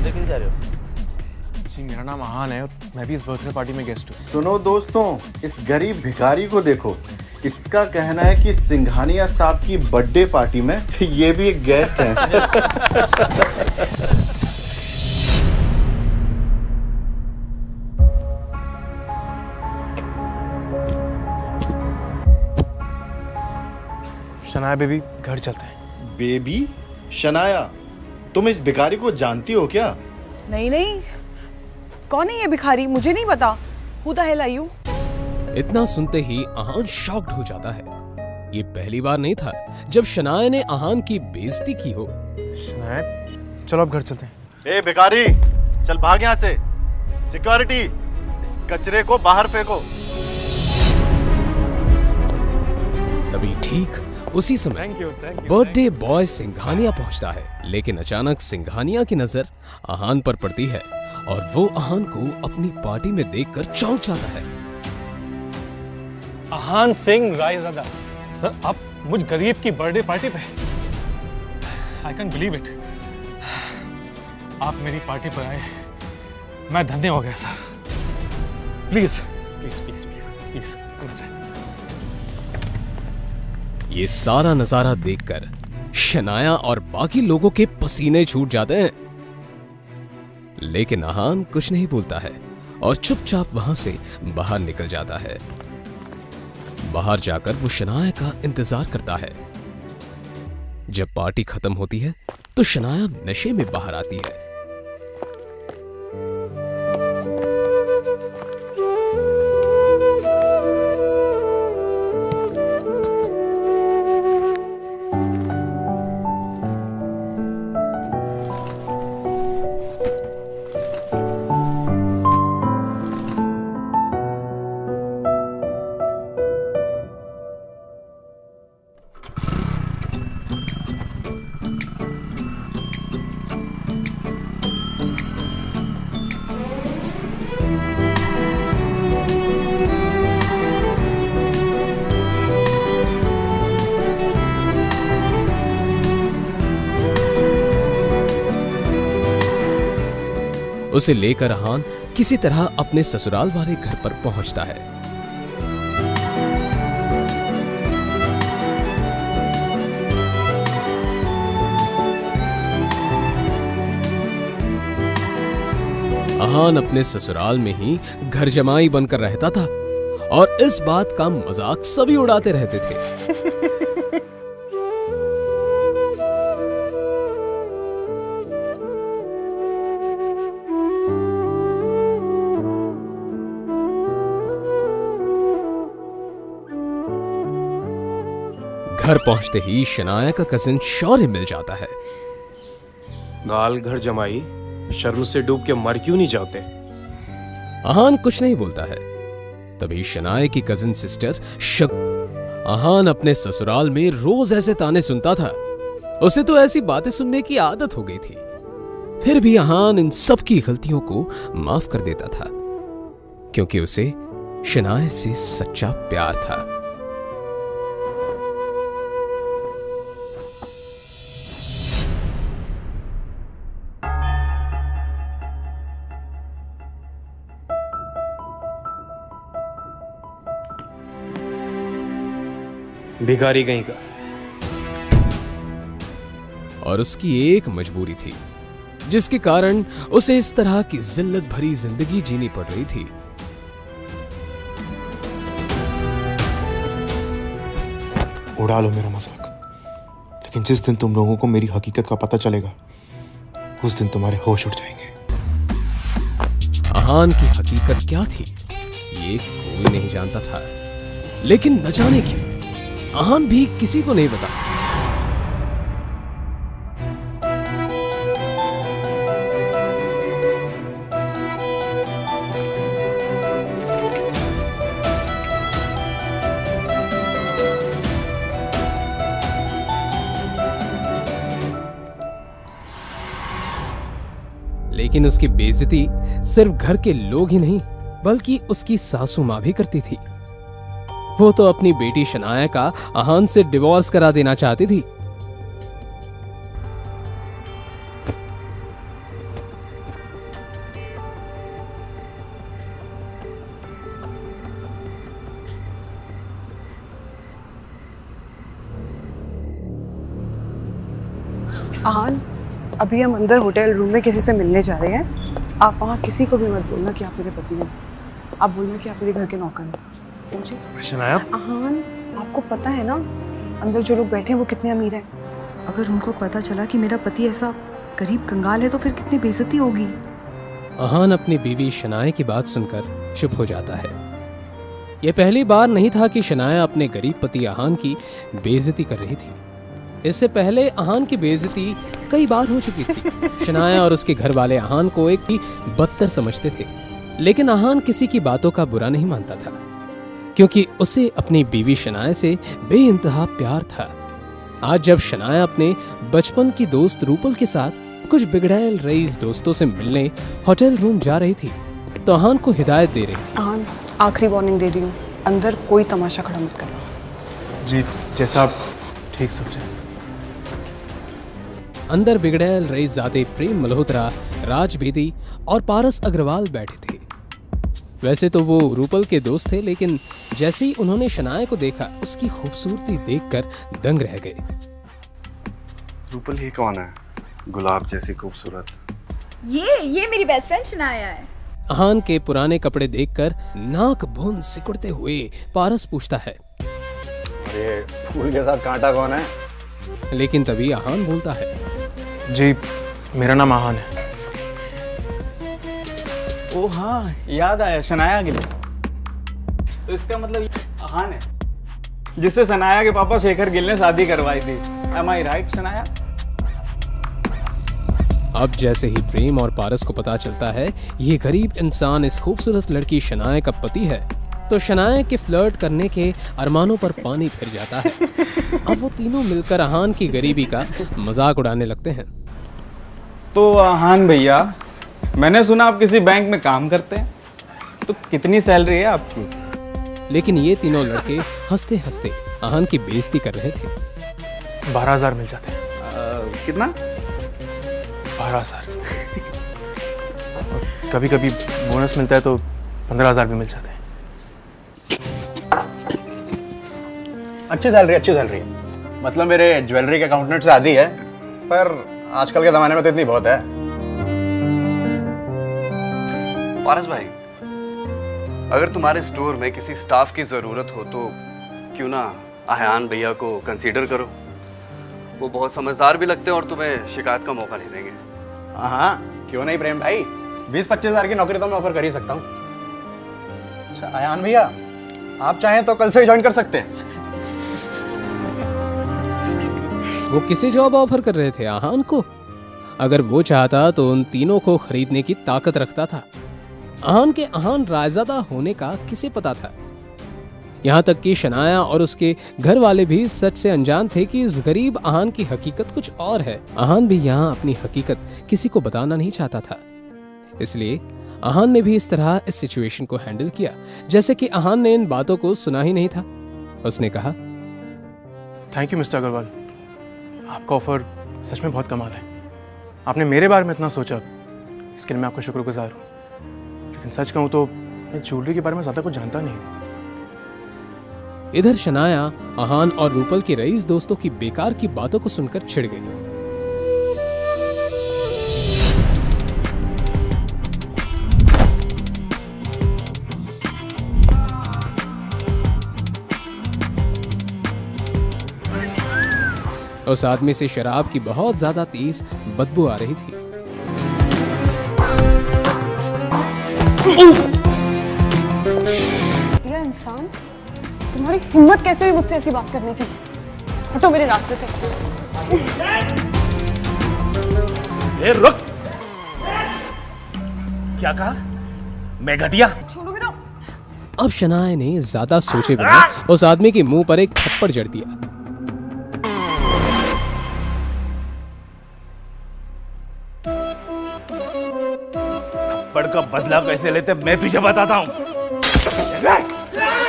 अंदर किधर जा रहे हो? जी मेरा नाम आहान है और मैं भी इस बर्थडे पार्टी में गेस्ट हूँ। सुनो दोस्तों, इस गरीब भिखारी को देखो। इसका कहना है कि सिंघानिया साहब की बर्थडे पार्टी में ये भी एक गेस्ट है। शनाया बेबी घर चलते हैं। बेबी? शनाया, तुम इस भिखारी को जानती हो क्या? नहीं नहीं, कौन है ये भिखारी? मुझे नहीं पता। Who the hell are you? इतना सुनते ही आहान शॉक्ड हो जाता है। ये पहली बार नहीं था जब शनाया ने आहान की बेइज्जती की हो। शनाया चलो अब घर चलते हैं। ए भिखारी, चल भाग यहाँ से। सिक्योरिटी, इस कचरे को बाहर फेंको। तभी ठीक उसी समय बर्थडे बॉय सिंघानिया पहुंचता है, लेकिन अचानक सिंघानिया की नजर आहान पर पड़ती है और वो आहान को अपनी पार्टी में देखकर चौंक जाता है। आहान सिंह रायज़ादा सर, आप मुझ गरीब की बर्थडे पार्टी पे? I can believe it. आप मेरी पार्टी पर आए, मैं धन्य हो गया sir. Please please please please please. ये सारा नजारा देखकर शनाया और बाकी लोगों के पसीने छूट जाते हैं, लेकिन आहान कुछ नहीं बोलता है और चुपचाप वहां से बाहर निकल जाता है। बाहर जाकर वो शनाया का इंतजार करता है। जब पार्टी खत्म होती है तो शनाया नशे में बाहर आती है। उसे लेकर आहान किसी तरह अपने ससुराल वाले घर पर पहुंचता है। आहान अपने ससुराल में ही घर जमाई बनकर रहता था और इस बात का मजाक सभी उड़ाते रहते थे। घर पहुंचते ही शनाया का कजिन शौर्य मिल जाता है। गाल घर जमाई, शर्म से डूब के मर क्यों नहीं जाते? आहान कुछ नहीं बोलता है। तभी शनाया की कजिन सिस्टर आहान अपने ससुराल में रोज ऐसे ताने सुनता था। उसे तो ऐसी बातें सुनने की आदत हो गई थी। फिर भी आहान इन सब की गलतियों को माफ कर देता था, क्योंकि उसे शनाया से सच्चा प्यार था। भिखारी कहीं का। और उसकी एक मजबूरी थी, जिसके कारण उसे इस तरह की जिल्लत भरी जिंदगी जीनी पड़ रही थी। उड़ा लो मेरा मजाक, लेकिन जिस दिन तुम लोगों को मेरी हकीकत का पता चलेगा, उस दिन तुम्हारे होश उड़ जाएंगे। आहान की हकीकत क्या थी ये कोई नहीं जानता था, लेकिन न जाने क्यों आहान भी किसी को नहीं बता। लेकिन उसकी बेइज्जती सिर्फ घर के लोग ही नहीं, बल्कि उसकी सासू माँ भी करती थी। वो तो अपनी बेटी शनाया का आहान से डिवोर्स करा देना चाहती थी। आहान, अभी हम अंदर होटल रूम में किसी से मिलने जा रहे हैं। आप वहाँ किसी को भी मत बोलना कि आप मेरे पति हैं। आप बोलना कि आप मेरे घर के नौकर हैं, समझे? शनाया, आहान, आपको पता है ना अंदर जो लोग बैठे हैं वो कितने अमीर हैं। अगर उनको पता चला कि मेरा पति ऐसा गरीब कंगाल है तो फिर कितनी बेइज्जती होगी। आहान अपनी बीवी शनाया की बात सुनकर चुप हो जाता है। यह पहली बार नहीं था कि शनाया अपने गरीब पति आहान की बेइज्जती कर रही थी। इससे पहले आहान की बेइज्जती कई बार हो चुकी थी। शनाया और उसके घर वाले आहान को एक ही बदतर समझते थे, लेकिन आहान किसी की बातों का बुरा नहीं मानता था, क्योंकि उसे अपनी बीवी शनाया से बेइंतहा प्यार था। आज जब शनाया अपने बचपन की दोस्त रूपल के साथ कुछ बिगड़ैल रईस दोस्तों से मिलने होटल रूम जा रही थी, तो आहान को हिदायत दे रही थी। आहान, आखिरी वार्निंग दे रही हूँ, अंदर कोई तमाशा खड़ा मत करना। जी जैसा आप ठीक समझे। अंदर बिगड़ैल रईसजादे प्रेम मल्होत्रा, राज बेदी और पारस अग्रवाल बैठे थे। वैसे तो वो रूपल के दोस्त थे, लेकिन जैसे ही उन्होंने शनाया को देखा, उसकी खूबसूरती देखकर दंग रह गए। रूपल ये कौन है? गुलाब जैसी खूबसूरत। ये मेरी बेस्ट फ्रेंड शनाया है। आहान के पुराने कपड़े देखकर नाक भून सिकुड़ते हुए पारस पूछता है, अरे फूल के साथ कांटा कौन है? लेकिन तभी आहान बोलता है, जी मेरा नाम आहान है। ओ हाँ, याद आया, शनाया गिल। तो इसका मतलब ये आहान है जिससे शनाया के पापा शेखर गिल ने शादी करवाई थी। Am I right, Shanaya? अब जैसे ही प्रेम और पारस को पता चलता है ये गरीब इंसान इस खूबसूरत लड़की शनाया का पति है, तो शनाया के फ्लर्ट करने के अरमानों पर पानी फिर जाता है। अब वो तीनों मिलकर आहान की गरीबी का मजाक उड़ाने लगते हैं। तो आहान भैया, मैंने सुना आप किसी बैंक में काम करते हैं, तो कितनी सैलरी है आपकी? लेकिन ये तीनों लड़के हंसते हंसते आहान की बेइज्जती कर रहे थे। 12,000 मिल जाते हैं। कितना? 12,000। और कभी कभी बोनस मिलता है तो 15,000 भी मिल जाते हैं। अच्छी सैलरी। मतलब मेरे ज्वेलरी के अकाउंटेंट से आधी है, पर आजकल के ज़माने में तो इतनी बहुत है। पारस भाई, अगर तुम्हारे स्टोर में किसी स्टाफ की ज़रूरत हो तो क्यों ना आहान भैया को कंसीडर करो। वो बहुत समझदार भी लगते हैं और तुम्हें शिकायत का मौका नहीं देंगे। हाँ, क्यों नहीं प्रेम भाई, 20-25 हज़ार की नौकरी तो मैं ऑफर कर ही सकता हूँ। अच्छा आयान भैया, आप चाहें तो कल से ज्वाइन कर सकते हैं। वो किसे जॉब ऑफर कर रहे थे? आहान को? अगर वो चाहता तो उन तीनों को खरीदने की ताकत रखता था। आहान के आहान रायजादा होने का किसे पता था? यहाँ तक कि शनाया और उसके घर वाले भी सच से अनजान थे कि इस गरीब आहान की हकीकत कुछ और है। आहान भी यहाँ अपनी हकीकत किसी को बताना नहीं चाहता था, इसलिए आहान ने भी इस तरह इस सिचुएशन को हैंडल किया जैसे कि आहान ने इन बातों को सुना ही नहीं था। उसने कहा, थैंक यू मिस्टर अग्रवाल, आपका ऑफर सच में बहुत कमाल है। आपने मेरे बारे में इतना सोचा, इसके लिए मैं आपका शुक्रगुजार हूँ। लेकिन सच कहूँ तो मैं ज्वेलरी के बारे में ज़्यादा कुछ जानता नहीं हूँ। इधर शनाया आहान और रूपल के रईस दोस्तों की बेकार की बातों को सुनकर छिड़ गई। उस आदमी से शराब की बहुत ज्यादा तेज बदबू आ रही थी। ये इंसान, तुम्हारी हिम्मत कैसे हुई मुझसे ऐसी बात करने की? हटो मेरे रास्ते से। ए रुक! क्या कहा? मैं घटिया? छोड़ो मेरा। अब शनाया ने ज्यादा सोचे बिना उस आदमी के मुंह पर एक थप्पड़ जड़ दिया। थप्पड़ का बदला कैसे लेते मैं तुझे बताता हूँ।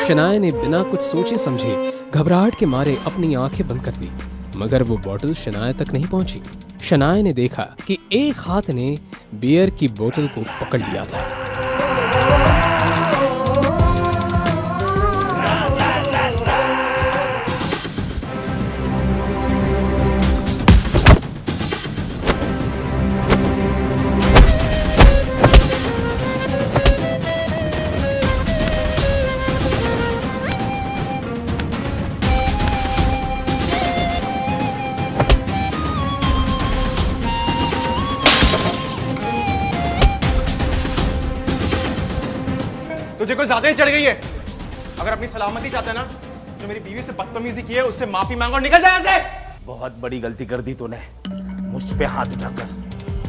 शनाया ने बिना कुछ सोचे समझे घबराहट के मारे अपनी आंखें बंद कर दी, मगर वो बोतल शनाया तक नहीं पहुंची। शनाया ने देखा कि एक हाथ ने बियर की बोतल को पकड़ लिया था। तुझे कोई ज्यादा ही चढ़ गई है। अगर अपनी सलामती चाहता है ना, जो मेरी बीवी से बदतमीजी की है उससे माफी मांगो और निकल जाए यहाँ से। बहुत बड़ी गलती कर दी तूने, मुझ पे हाथ उठाकर।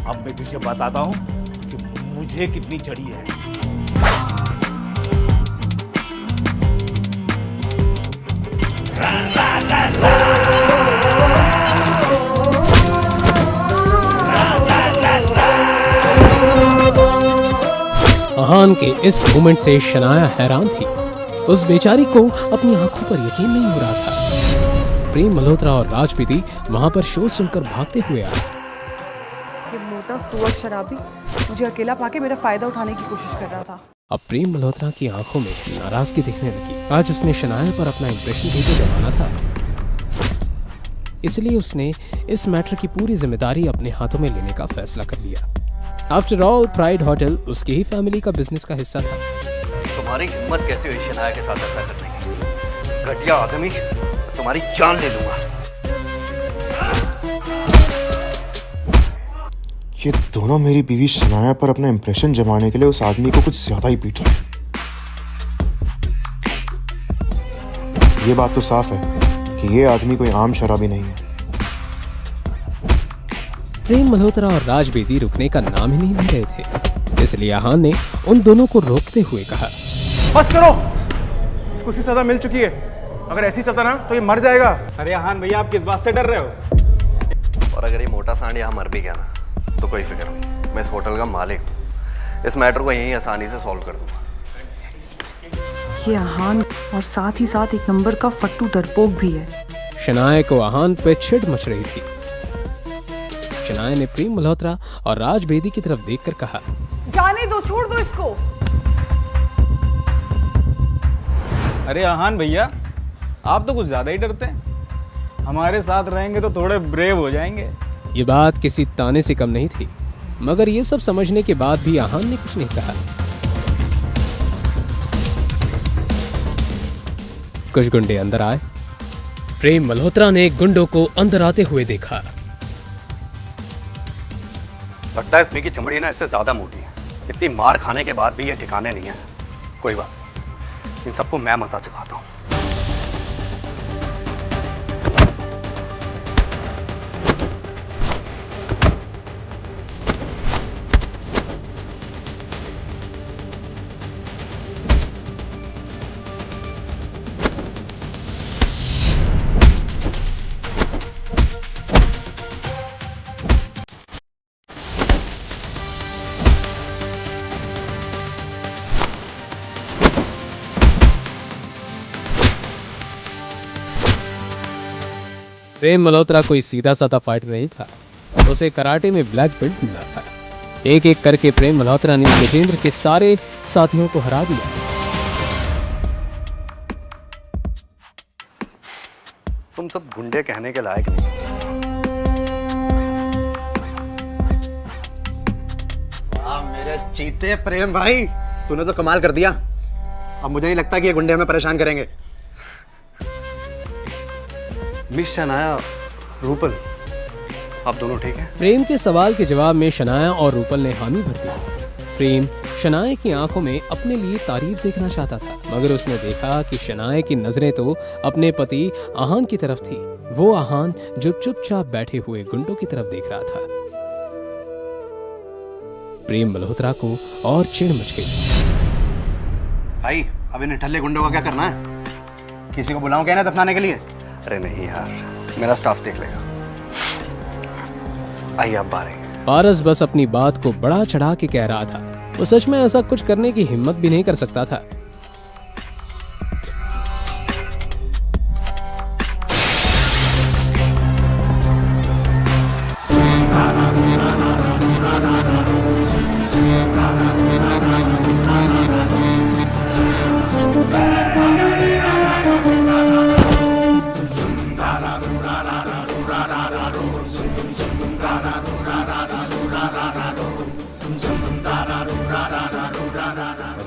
अब मैं तुझे बताता हूँ कि मुझे कितनी चढ़ी है। अहान के इस मोमेंट से शनाया हैरान थी। उस बेचारी को अपनी आंखों पर यकीन नहीं हो रहा था। प्रेम मल्होत्रा और राज बेदी वहां पर शोर सुनकर भागते हुए आए। ये मोटा सुअर शराबी मुझे अकेला पाके मेरा फायदा उठाने की कोशिश कर रहा था। अब प्रेम मल्होत्रा की आंखों में नाराजगी दिखने लगी। आज उसने शनाया पर अपना इंप्रेशन भी तो जमाना था, इसलिए उसने इस मैटर की पूरी जिम्मेदारी अपने हाथों में लेने का फैसला कर लिया। आफ्टर ऑल प्राइड होटल उसकी ही फैमिली का बिजनेस का हिस्सा था। तुम्हारी हिम्मत कैसे हुई शनाया के साथ ऐसा करने की? घटिया आदमी, तुम्हारी जान ले लूंगा। ये दोनों मेरी बीवी शनाया पर अपना इंप्रेशन जमाने के लिए उस आदमी को कुछ ज्यादा ही पीट रहे हैं। ये बात तो साफ है कि ये आदमी कोई आम शराबी नहीं है। प्रेम मल्होत्रा और राज बेदी रुकने का नाम ही नहीं ले रहे थे, इसलिए अहान ने उन दोनों को रोकते हुए कहा, बस करो, इसको सी सजा मिल चुकी है। अगर ऐसी चलता ना तो ये मर जाएगा। अरे अहान भैया, आप किस बात से डर रहे हो? और अगर ये मोटा सांड यहाँ मर भी गया ना तो कोई फिक्र नहीं, मैं इस होटल का मालिक हूँ। इस मैटर को यहीं आसानी से सॉल्व कर दूंगा। ये अहान और साथ ही साथ एक नंबर का फट्टू डरपोक भी है। शनाया को अहान पे चिढ़ मच रही थी। शनाया ने प्रेम मल्होत्रा और राज बेदी की तरफ देखकर कहा, जाने दो, छोड़ दो इसको। अरे अहान भैया, आप तो कुछ ज्यादा ही डरते हैं। हमारे साथ रहेंगे तो थोड़े ब्रेव हो जाएंगे। ये बात किसी ताने से कम नहीं थी, मगर ये सब समझने के बाद भी अहान ने कुछ नहीं कहा। कुछ गुंडे अंदर आए। प्रेम मल्होत्रा ने गुंडों को अंदर आते हुए देखा। लगता है इसमें की चमड़ी ना इससे ज्यादा मोटी है। इतनी मार खाने के बाद भी ये ठिकाने नहीं है। कोई बात नहीं, इन सबको मैं मजा चखाता हूँ। प्रेम मल्होत्रा कोई सीधा साधा फाइटर नहीं था, उसे कराटे में ब्लैक बेल्ट मिला था। एक एक करके प्रेम मल्होत्रा ने गजेंद्र के सारे साथियों को हरा दिया। तुम सब गुंडे कहने के लायक नहीं। मेरे चीते प्रेम भाई, तूने तो कमाल कर दिया। अब मुझे नहीं लगता कि ये गुंडे हमें परेशान करेंगे। मिस शनाया, रूपल, आप दोनों ठीक हैं? प्रेम के सवाल के जवाब में शनाया और रूपल ने हामी भर दी। प्रेम शनाया की आंखों में अपने लिए तारीफ देखना चाहता था, मगर उसने देखा कि शनाया की नजरें तो अपने पति अहान की तरफ थी। वो अहान जो चुपचाप बैठे हुए गुंडों की तरफ देख रहा था। प्रेम मल्होत्रा को और चिढ़ मच गई। भाई, अब इन ठल्ले गुंडों का क्या करना है? किसी को बुलाऊं क्या ना दफनाने के लिए? अरे नहीं यार, मेरा स्टाफ देख लेगा। आइए आप बाहर आइए। पारस बस अपनी बात को बड़ा चढ़ा के कह रहा था। वो सच में ऐसा कुछ करने की हिम्मत भी नहीं कर सकता था।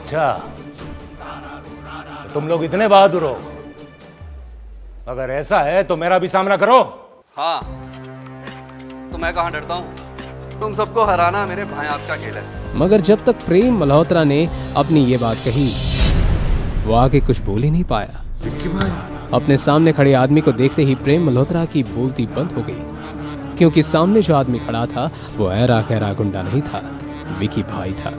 अच्छा, तो तुम लोग इतने बहादुर हो? अगर ऐसा है तो मेरा भी सामना करो। हाँ, तो मैं कहाँ डरता हूँ? तुम सबको हराना मेरे भाई आपका खेल है। मगर जब तक प्रेम मल्होत्रा ने अपनी ये बात कही, वो आगे कुछ बोल ही नहीं पाया। अपने सामने खड़े आदमी को देखते ही प्रेम मल्होत्रा की बोलती बंद हो गई, क्योंकि सामने जो आदमी खड़ा था वो ऐरा खैरा गुंडा नहीं था, विकी भाई था।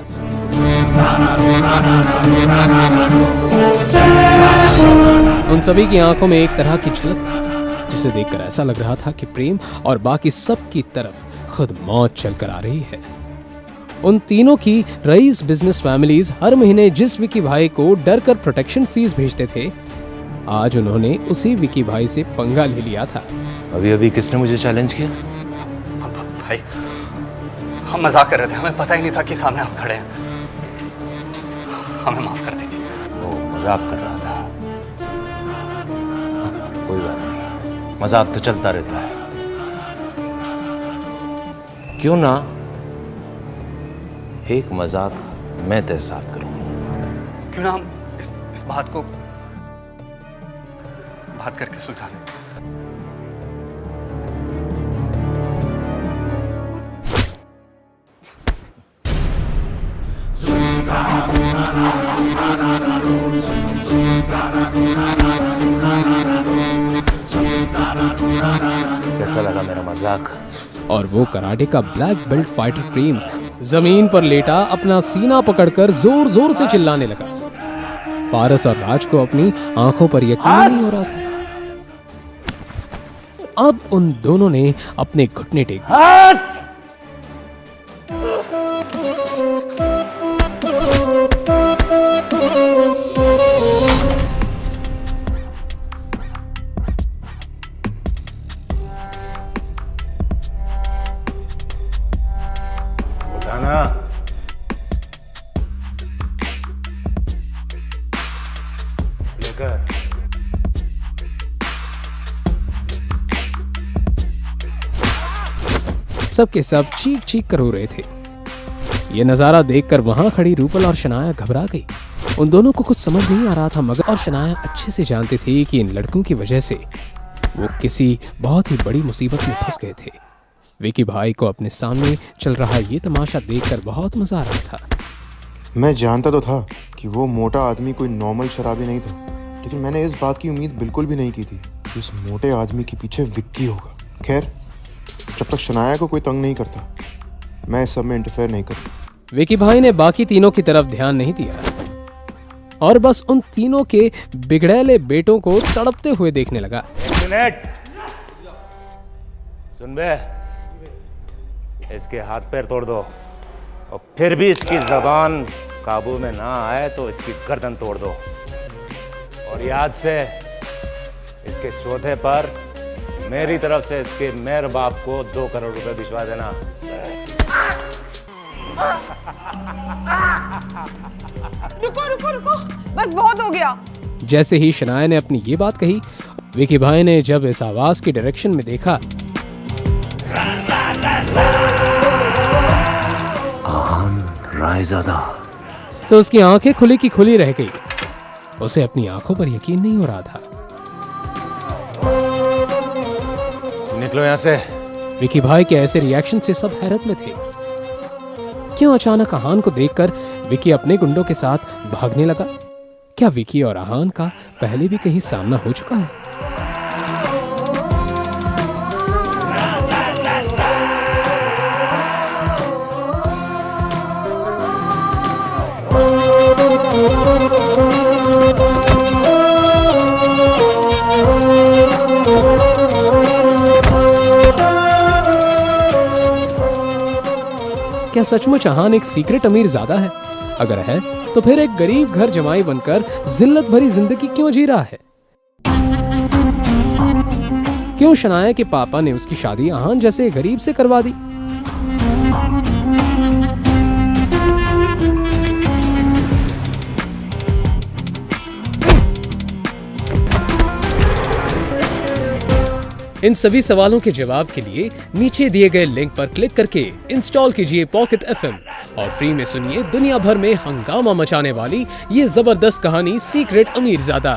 उन सभी की आंखों में एक तरह की झलक थी, जिसे देखकर ऐसा लग रहा था कि प्रेम और बाकी सब की तरफ खुद मौत चलकर आ रही है। उन तीनों की रईस बिजनेस फैमिलीज हर महीने जिस विकी भाई को डर कर प्रोटेक्शन फीस भेजते थे, आज उन्होंने उसी विकी भाई से पंगा ले लिया था। अभी अभी किसने मुझे चैलेंज किया? भाई हम मजाक कर रहे थे, हमें पता ही नहीं था कि सामने आप खड़े हैं, हमें माफ कर दीजिए। वो मजाक कर रहा था। कोई बात नहीं, मजाक तो चलता रहता है। क्यों ना एक मजाक मैं तेरे साथ करूं? क्यों ना हम इस बात को बात करके सुलझा लें। कैसा लगा मेरा मजाक? और वो कराटे का ब्लैक बेल्ट फाइटर प्रेम जमीन पर लेटा अपना सीना पकड़कर जोर जोर से चिल्लाने लगा। पारस और राज को अपनी आंखों पर यकीन नहीं हो रहा था। अब उन दोनों ने अपने घुटने टेक दिए। बताना। लेकर सबके सब चीख चीख कर रो रहे थे। ये नजारा देखकर वहां खड़ी रूपल और शनाया घबरा गई। उन दोनों को कुछ समझ नहीं आ रहा था, मगर और शनाया अच्छे से जानते थे कि इन लड़कों की वजह से वो किसी बहुत ही बड़ी मुसीबत में फंस गए थे। विकी भाई को अपने सामने चल रहा ये तमाशा देखकर बहुत मजा आ रहा था। मैं जानता तो था कि वो मोटा आदमी कोई नॉर्मल शराबी नहीं था, लेकिन मैंने इस बात की उम्मीद बिल्कुल भी नहीं की थी कि उस मोटे आदमी के पीछे विक्की होगा। खैर, जब तक शनाया को कोई तंग नहीं करता, मैं इस सब में इंटरफेयर नहीं करूँ। विकी भाई ने बाकी तीनों की तरफ ध्यान नहीं दिया और बस उन तीनों के बिगड़ैले बेटों को तड़पते हुए देखने लगा। सुन बे, इसके हाथ पैर तोड़ दो और फिर भी इसकी जबान काबू में ना आए तो इसकी गर्दन तोड़ दो। और याद से इसके चौथे पर मेरी तरफ से इसके मेरे बाप को 2 करोड़ रुपए भिजवा देना। रुको रुको रुको, बस बहुत हो गया। जैसे ही शनाया ने अपनी ये बात कही, विकी भाई ने जब इस आवाज की डायरेक्शन में देखा, रायज़ादा, तो उसकी आंखें खुली की खुली रह गई। उसे अपनी आंखों पर यकीन नहीं हो रहा था। निकलो यहां से। विकी भाई के ऐसे रिएक्शन से सब हैरत में थे। क्यों अचानक आहान को देखकर विकी अपने गुंडों के साथ भागने लगा? क्या विकी और आहान का पहले भी कहीं सामना हो चुका है? क्या सचमुच आहान एक सीक्रेट अमीर ज़्यादा है? अगर है तो फिर एक गरीब घर जमाई बनकर जिल्लत भरी जिंदगी क्यों जी रहा है? क्यों शनाया के पापा ने उसकी शादी आहान जैसे गरीब से करवा दी? इन सभी सवालों के जवाब के लिए नीचे दिए गए लिंक पर क्लिक करके इंस्टॉल कीजिए पॉकेट FM और फ्री में सुनिए दुनिया भर में हंगामा मचाने वाली ये जबरदस्त कहानी सीक्रेट अमीरजादा।